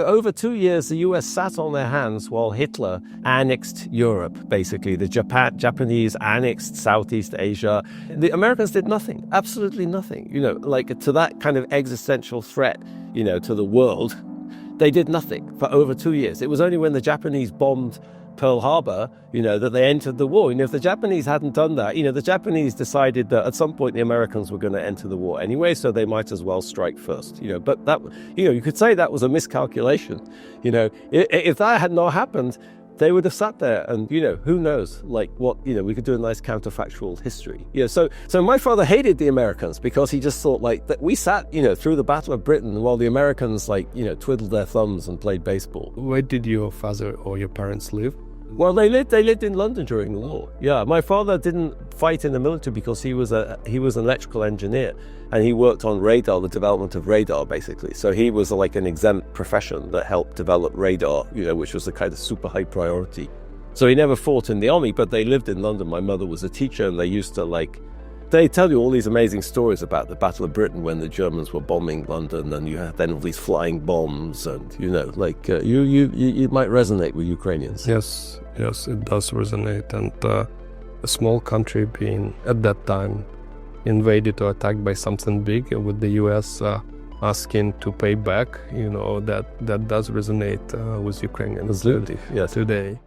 Over 2 years, the US sat on their hands while Hitler annexed Europe, basically. The Japanese annexed Southeast Asia. The Americans did nothing, absolutely nothing. Like to that kind of existential threat, to the world, they did nothing for over 2 years. It was only when the Japanese bombed Pearl Harbor, that they entered the war. If the Japanese hadn't done that, the Japanese decided that at some point the Americans were going to enter the war anyway, so they might as well strike first. But that, you could say that was a miscalculation. If that had not happened, they would have sat there and, who knows, like what, we could do a nice counterfactual history. So my father hated the Americans because he just thought like that we sat, through the Battle of Britain while the Americans twiddled their thumbs and played baseball. Where did your father or your parents live? Well, they lived in London during the war. Yeah, my father didn't fight in the military because he was an electrical engineer, and he worked on radar, the development of radar, basically. So he was like an exempt profession that helped develop radar, which was a kind of super high priority. So he never fought in the army, but they lived in London. My mother was a teacher, and they used to they tell you all these amazing stories about the Battle of Britain when the Germans were bombing London, and you had then all these flying bombs, and you might resonate with Ukrainians. Yes, it does resonate. And a small country being at that time invaded or attacked by something big, with the US asking to pay back, that does resonate with Ukrainians. Absolutely, yes. Today.